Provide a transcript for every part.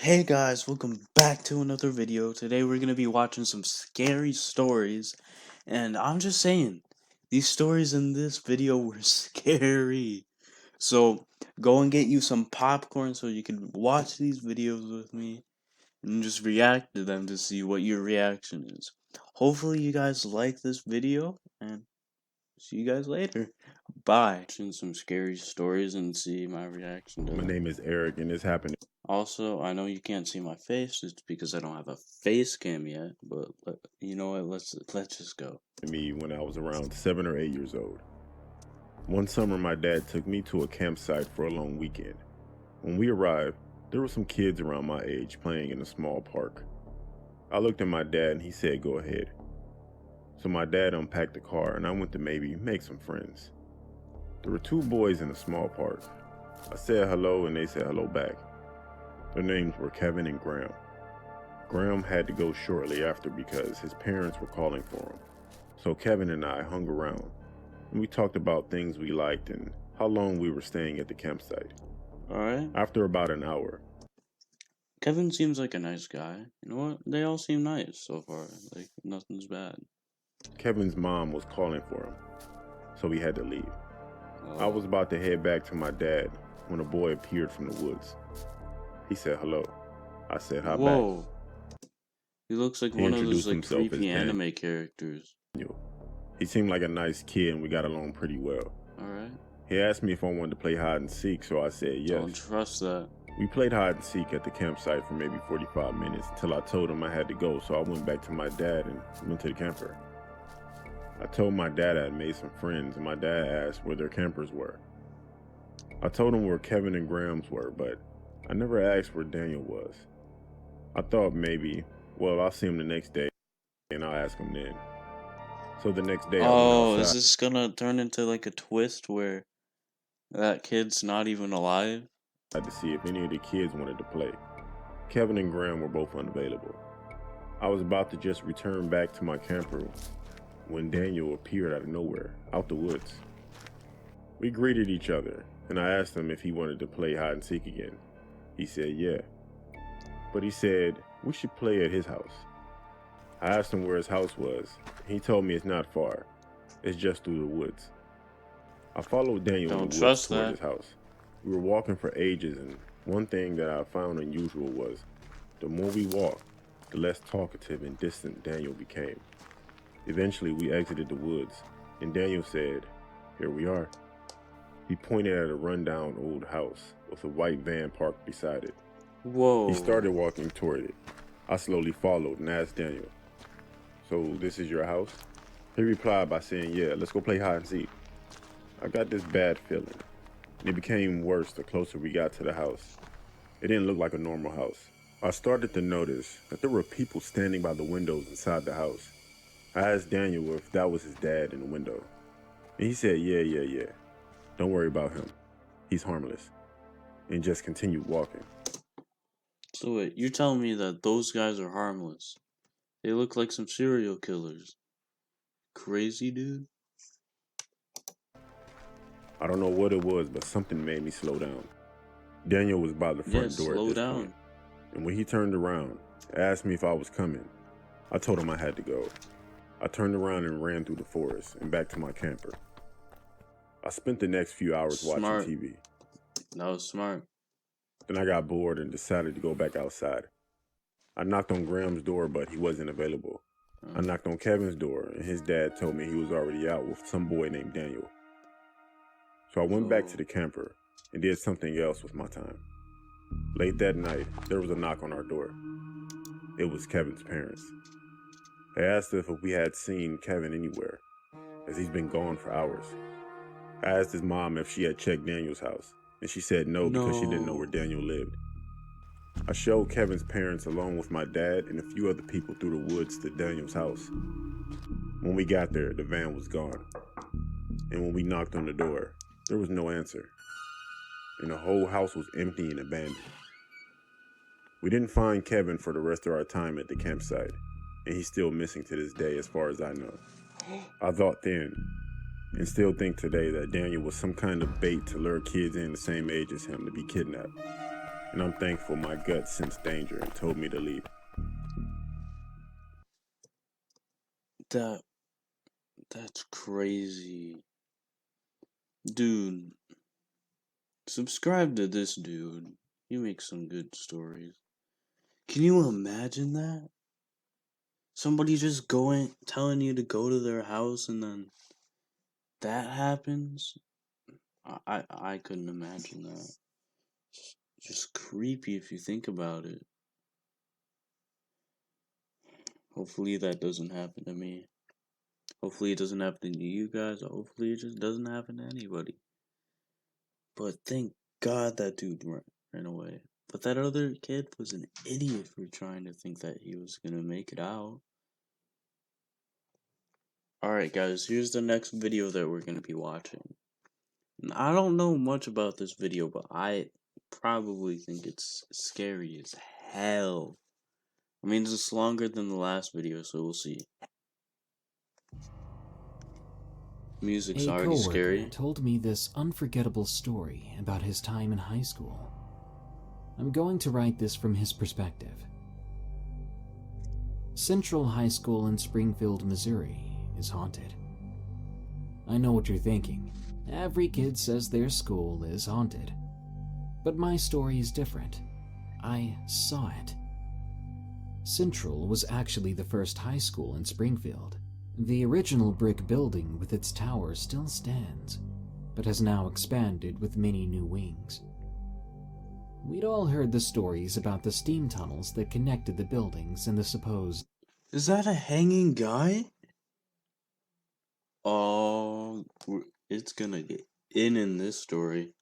Hey guys, welcome back to another video. Today we're going to be watching some scary stories, and I'm just saying, these stories in this video were scary. So go and get you some popcorn so you can watch these videos with me and just react to them to see what your reaction is. Hopefully you guys like this video, and see you guys later. Bye. Watching some scary stories and see my reaction to My them. name is Eric, and this happened Also, I know you can't see my face. It's because I don't have a face cam yet. But you know what? Let's just go. to me when I was around 7 or 8 years old. One summer, my dad took me to a campsite for a long weekend. When we arrived, there were some kids around my age playing in a small park. I looked at my dad and he said, "Go ahead." So my dad unpacked the car and I went to maybe make some friends. There were two boys in a small park. I said hello and they said hello back. Their names were Kevin and Graham. Graham had to go shortly after because his parents were calling for him. So Kevin and I hung around, and we talked about things we liked and how long we were staying at the campsite. Alright. After about an hour, Kevin seems like a nice guy. You know what? They all seem nice so far. Like, nothing's bad. Kevin's mom was calling for him, so we had to leave. I was about to head back to my dad when a boy appeared from the woods. He said hello. I said hi Whoa. He looks like He one of those introduced like himself as creepy anime characters. back. He seemed like a nice kid and we got along pretty well. Alright. He asked me if I wanted to play hide and seek, so I said yes. Don't trust that. We played hide and seek at the campsite for maybe 45 minutes until I told him I had to go, so I went back to my dad and went to the camper. I told my dad I had made some friends, and my dad asked where their campers were. I told him where Kevin and Graham's were, but I never asked where Daniel was. I thought maybe, well, I'll see him the next day and I'll ask him then. So the next day I went Is outside this gonna turn into like a twist where that kid's not even alive? to see if any of the kids wanted to play. Kevin and Graham were both unavailable. I was about to just return back to my camper when Daniel appeared out of nowhere, out the woods. We greeted each other, and I asked him if he wanted to play hide and seek again. He said yeah, but he said we should play at his house. I asked him where his house was. He told me it's not far. It's just through the woods. I followed Daniel in the woods toward his house. We were walking for ages, and one thing that I found unusual was the more we walked, the less talkative and distant Daniel became. Eventually, we exited the woods, and Daniel said, "Here we are." He pointed at a rundown old house with a white van parked beside it. Whoa. He started walking toward it. I slowly followed and asked Daniel, "So this is your house?" He replied by saying, "Yeah, let's go play hide and seek." I got this bad feeling, and it became worse the closer we got to the house. It didn't look like a normal house. I started to notice that there were people standing by the windows inside the house. I asked Daniel if that was his dad in the window, and he said, yeah. Don't worry about him. He's harmless," and just continued walking. So wait, you're telling me that those guys are harmless? They look like some serial killers. Crazy, dude. I don't know what it was, but something made me slow down. Daniel was by the front door at this point, and when he turned around, asked me if I was coming. I told him I had to go. I turned around and ran through the forest and back to my camper. I spent the next few hours watching TV. That was smart. Then I got bored and decided to go back outside. I knocked on Graham's door, but he wasn't available. I knocked on Kevin's door, and his dad told me he was already out with some boy named Daniel. So I went back to the camper and did something else with my time. Late that night, there was a knock on our door. It was Kevin's parents. They asked if we had seen Kevin anywhere, as he's been gone for hours. I asked his mom if she had checked Daniel's house, and she said no because she didn't know where Daniel lived. I showed Kevin's parents along with my dad and a few other people through the woods to Daniel's house. When we got there, the van was gone. And when we knocked on the door, there was no answer. And the whole house was empty and abandoned. We didn't find Kevin for the rest of our time at the campsite, and he's still missing to this day as far as I know. I thought then, and still think today, that Daniel was some kind of bait to lure kids in the same age as him to be kidnapped. and I'm thankful my gut sensed danger and told me to leave. That's crazy. Dude, subscribe to this dude. He makes some good stories. Can you imagine that? Somebody just telling you to go to their house and then that happens? I couldn't imagine that. Just creepy if you think about it. Hopefully that doesn't happen to me. Hopefully it doesn't happen to you guys. Hopefully it just doesn't happen to anybody. But thank God that dude ran away. But that other kid was an idiot for trying to think that he was gonna make it out. Alright guys, here's the next video that we're gonna be watching. And I don't know much about this video, but I probably think it's scary as hell. I mean, it's longer than the last video, so we'll see. Music's already scary. A coworker told me this unforgettable story about his time in high school. I'm going to write this from his perspective. Central High School in Springfield, Missouri is haunted. I know what you're thinking. Every kid says their school is haunted. But my story is different. I saw it. Central was actually the first high school in Springfield. The original brick building with its tower still stands, but has now expanded with many new wings. We'd all heard the stories about the steam tunnels that connected the buildings and the supposed... Is that a hanging guy? Oh, it's gonna get in this story.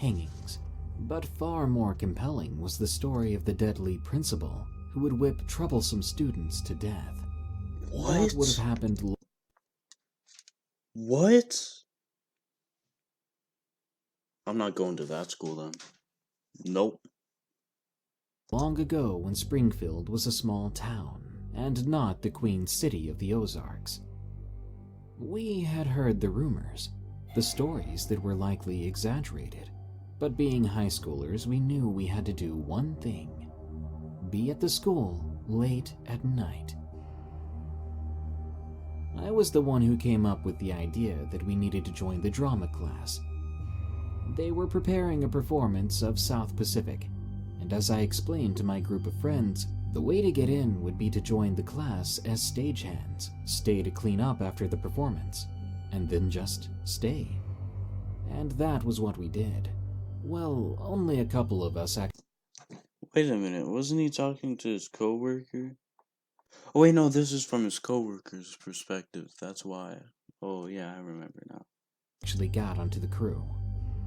hangings. But far more compelling was the story of the deadly principal who would whip troublesome students to death. What? What would have happened? What? I'm not going to that school then. Nope. Long ago, when Springfield was a small town and not the Queen City of the Ozarks. We had heard the rumors, the stories that were likely exaggerated, but being high schoolers, we knew we had to do one thing: be at the school late at night. I was the one who came up with the idea that we needed to join the drama class. They were preparing a performance of South Pacific, and as I explained to my group of friends, the way to get in would be to join the class as stagehands, stay to clean up after the performance, and then just stay. And that was what we did. Well, only a couple of us Wait a minute, wasn't he talking to his coworker? Oh wait, no, this is from his coworker's perspective, that's why. Oh yeah, I remember now. actually got onto the crew.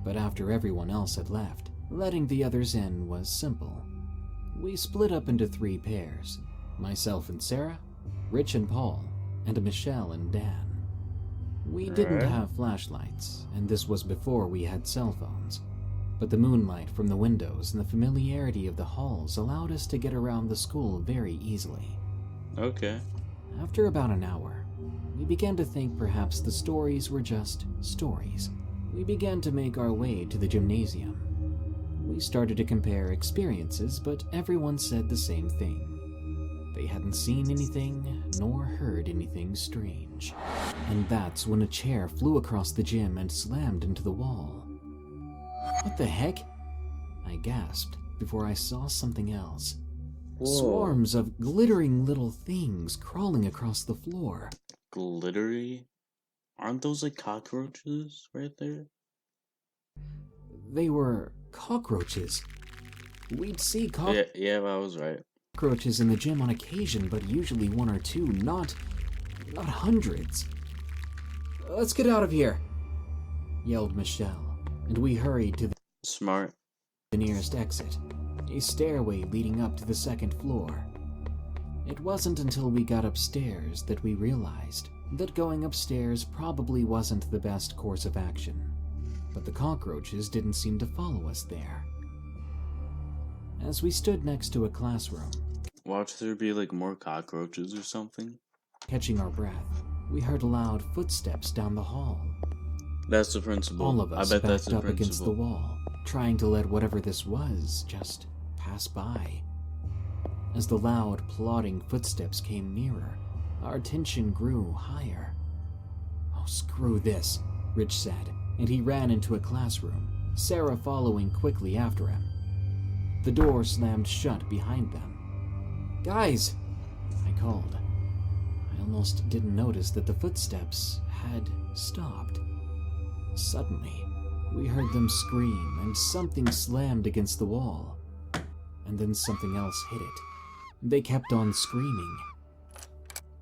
But after everyone else had left, letting the others in was simple. We split up into 3 pairs, myself and Sarah, Rich and Paul, and Michelle and Dan. We didn't have flashlights, and this was before we had cell phones. But the moonlight from the windows and the familiarity of the halls allowed us to get around the school very easily. Okay. After about an hour, we began to think perhaps the stories were just stories. We began to make our way to the gymnasium. We started to compare experiences, but everyone said the same thing. They hadn't seen anything, nor heard anything strange. And that's when a chair flew across the gym and slammed into the wall. What the heck? I gasped before I saw something else. Whoa. Swarms of glittering little things crawling across the floor. Glittery? Aren't those like cockroaches right there? They were cockroaches. We'd see Yeah, I was right. cockroaches in the gym on occasion, but usually 1 or 2, not hundreds. "Let's get out of here," yelled Michelle, and we hurried to Smart. the nearest exit, a stairway leading up to the 2nd floor. It wasn't until we got upstairs that we realized that going upstairs probably wasn't the best course of action, but the cockroaches didn't seem to follow us there. As we stood next to a classroom, Watch there be like more cockroaches or something. catching our breath, we heard loud footsteps down the hall. That's the principal. All of us I bet that's backed the up against the principal. wall, trying to let whatever this was just pass by. As the loud, plodding footsteps came nearer, our tension grew higher. "Oh, screw this," Rich said, and he ran into a classroom, Sarah following quickly after him. The door slammed shut behind them. "Guys!" I called. I almost didn't notice that the footsteps had stopped. Suddenly, we heard them scream and something slammed against the wall. And then something else hit it. They kept on screaming.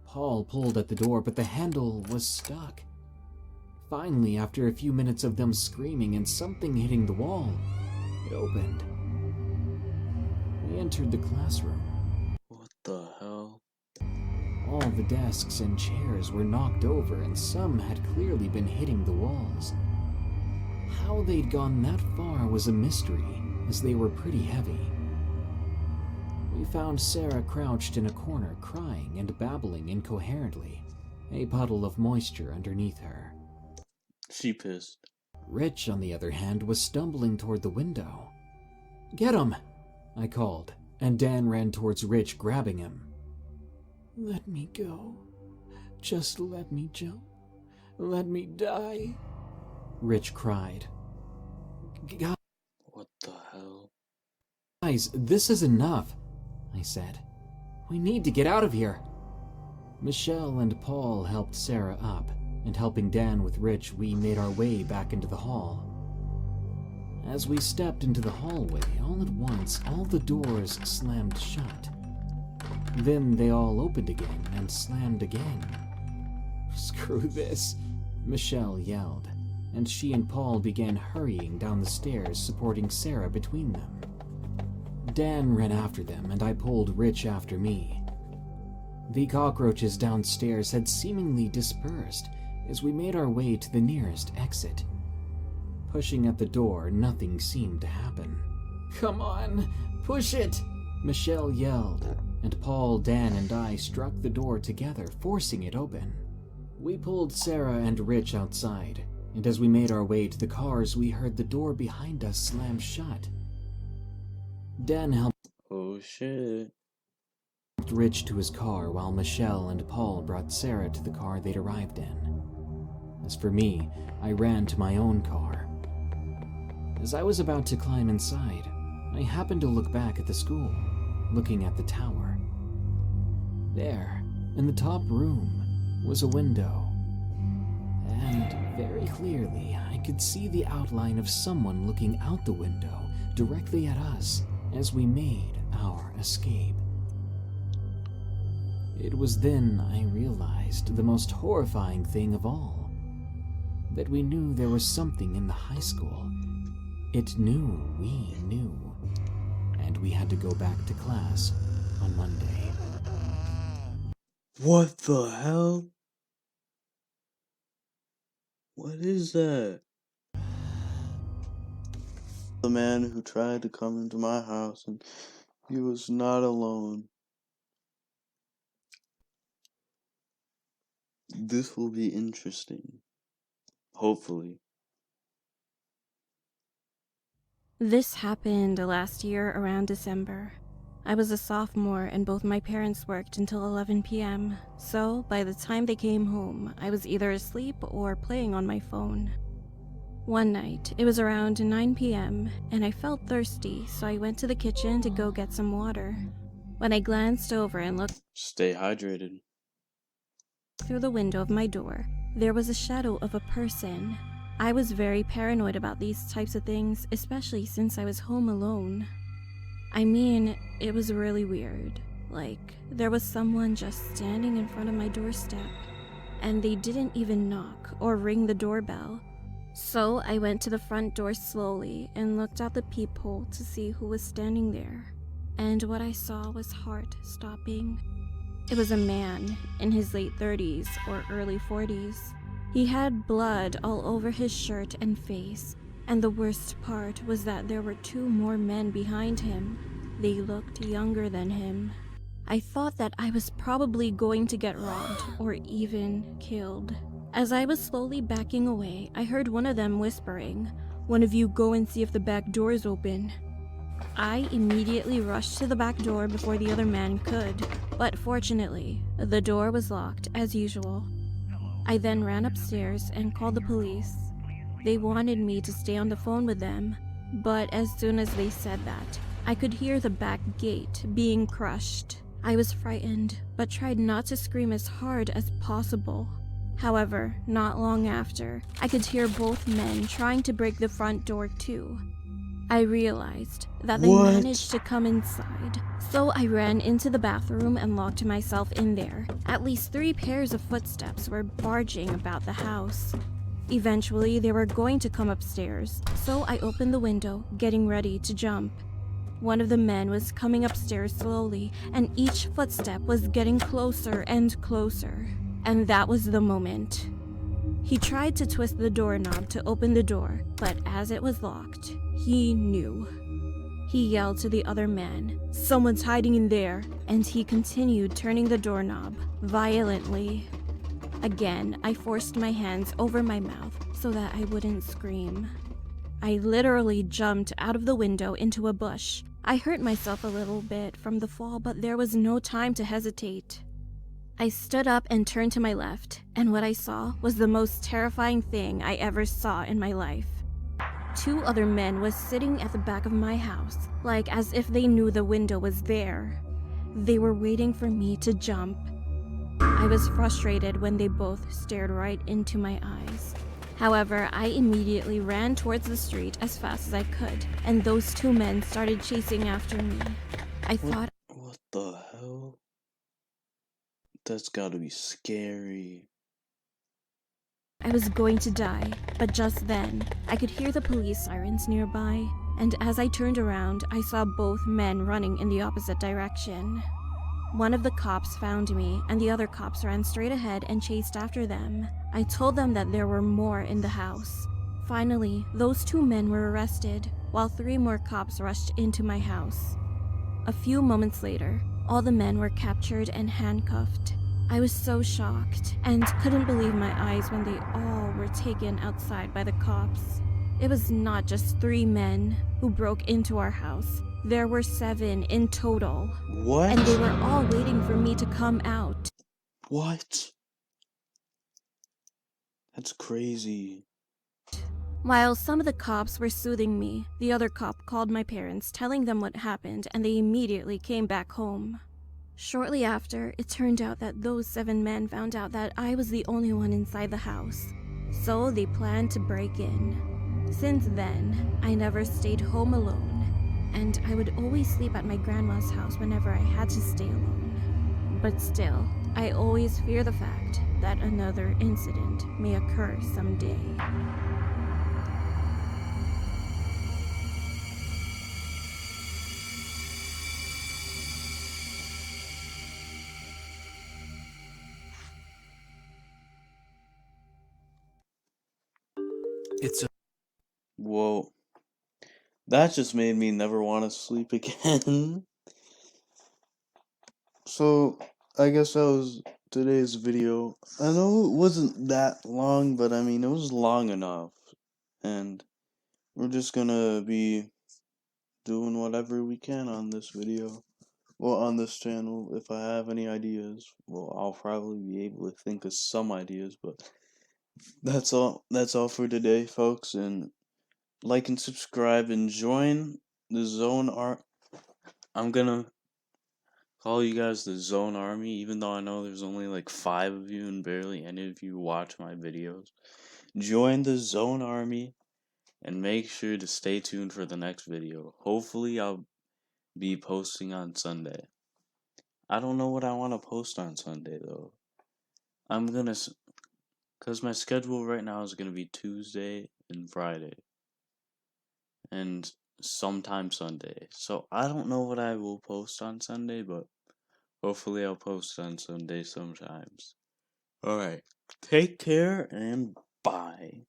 Paul pulled at the door, but the handle was stuck. Finally, after a few minutes of them screaming and something hitting the wall, it opened. We entered the classroom. What the hell? All the desks and chairs were knocked over, and some had clearly been hitting the walls. How they'd gone that far was a mystery, as they were pretty heavy. We found Sarah crouched in a corner, crying and babbling incoherently, a puddle of moisture underneath her. She pissed. Rich, on the other hand, was stumbling toward the window. "Get him!" I called, and Dan ran towards Rich, grabbing him. "Let me go. Just let me jump. Let me die," Rich cried. What the hell? "Guys, this is enough," I said. "We need to get out of here." Michelle and Paul helped Sarah up, and helping Dan with Rich, we made our way back into the hall. As we stepped into the hallway, all at once, all the doors slammed shut. Then they all opened again and slammed again. "Screw this," Michelle yelled, and she and Paul began hurrying down the stairs, supporting Sarah between them. Dan ran after them, and I pulled Rich after me. The cockroaches downstairs had seemingly dispersed as we made our way to the nearest exit. Pushing at the door, nothing seemed to happen. "Come on, push it!" Michelle yelled, and Paul, Dan, and I struck the door together, forcing it open. We pulled Sarah and Rich outside, and as we made our way to the cars, we heard the door behind us slam shut. Dan helped Oh shit. Rich to his car while Michelle and Paul brought Sarah to the car they'd arrived in. As for me, I ran to my own car. As I was about to climb inside, I happened to look back at the school, looking at the tower. There, in the top room, was a window. And very clearly, I could see the outline of someone looking out the window directly at us as we made our escape. It was then I realized the most horrifying thing of all, that we knew there was something in the high school. It knew we knew, and we had to go back to class on Monday. What the hell? What is that? The man who tried to come into my house, and he was not alone. This will be interesting. Hopefully. This happened last year around December. I was a sophomore and both my parents worked until 11 p.m. So by the time they came home, I was either asleep or playing on my phone. One night, it was around 9 p.m. and I felt thirsty, so I went to the kitchen to go get some water. When I glanced over and looked Stay hydrated. through the window of my door, there was a shadow of a person. I was very paranoid about these types of things, especially since I was home alone. I mean, it was really weird. Like, there was someone just standing in front of my doorstep, and they didn't even knock or ring the doorbell. So I went to the front door slowly and looked out the peephole to see who was standing there. And what I saw was heart-stopping. It was a man in his late 30s or early 40s. He had blood all over his shirt and face, and the worst part was that there were two more men behind him. They looked younger than him. I thought that I was probably going to get robbed or even killed. As I was slowly backing away, I heard one of them whispering, One of you go and see if the back door is open." I immediately rushed to the back door before the other man could, but fortunately, the door was locked as usual. I then ran upstairs and called the police. They wanted me to stay on the phone with them, but as soon as they said that, I could hear the back gate being crushed. I was frightened, but tried not to scream as hard as possible. However, not long after, I could hear both men trying to break the front door too. I realized that they What? managed to come inside, so I ran into the bathroom and locked myself in there. At least 3 pairs of footsteps were barging about the house. Eventually, they were going to come upstairs, so I opened the window, getting ready to jump. One of the men was coming upstairs slowly, and each footstep was getting closer and closer. And that was the moment. He tried to twist the doorknob to open the door, but as it was locked, he knew. He yelled to the other man, "Someone's hiding in there," and he continued turning the doorknob violently. Again, I forced my hands over my mouth so that I wouldn't scream. I literally jumped out of the window into a bush. I hurt myself a little bit from the fall, but there was no time to hesitate. I stood up and turned to my left, and what I saw was the most terrifying thing I ever saw in my life. 2 other men was sitting at the back of my house, like as if they knew the window was there. They were waiting for me to jump. I was frustrated when they both stared right into my eyes. However, I immediately ran towards the street as fast as I could, and those 2 men started chasing after me. I thought What the hell? That's gotta be scary. I was going to die, but just then, I could hear the police sirens nearby, and as I turned around, I saw both men running in the opposite direction. One of the cops found me, and the other cops ran straight ahead and chased after them. I told them that there were more in the house. Finally, those 2 men were arrested, while 3 more cops rushed into my house. A few moments later, all the men were captured and handcuffed. I was so shocked and couldn't believe my eyes when they all were taken outside by the cops. It was not just 3 men who broke into our house. There were 7 in total. What? And they were all waiting for me to come out. What? That's crazy. While some of the cops were soothing me, the other cop called my parents, telling them what happened, and they immediately came back home. Shortly after, it turned out that those 7 men found out that I was the only one inside the house, so they planned to break in. Since then, I never stayed home alone, and I would always sleep at my grandma's house whenever I had to stay alone. But still, I always fear the fact that another incident may occur someday. Whoa. That just made me never want to sleep again. So, I guess that was today's video. I know it wasn't that long, but I mean, it was long enough. And we're just gonna be doing whatever we can on this video. Well, on this channel. If I have any ideas, well, I'll probably be able to think of some ideas, but that's all. That's all for today, folks. And like and subscribe and join the Zone Art. I'm gonna call you guys the Zone Army, even though I know there's only like 5 of you and barely any of you watch my videos. Join the Zone Army and make sure to stay tuned for the next video. Hopefully, I'll be posting on Sunday. I don't know what I want to post on Sunday though. I'm gonna, cause my schedule right now is gonna be Tuesday and Friday, and sometime Sunday. So I don't know what I will post on Sunday, but hopefully I'll post on Sunday sometimes. Alright, take care and bye.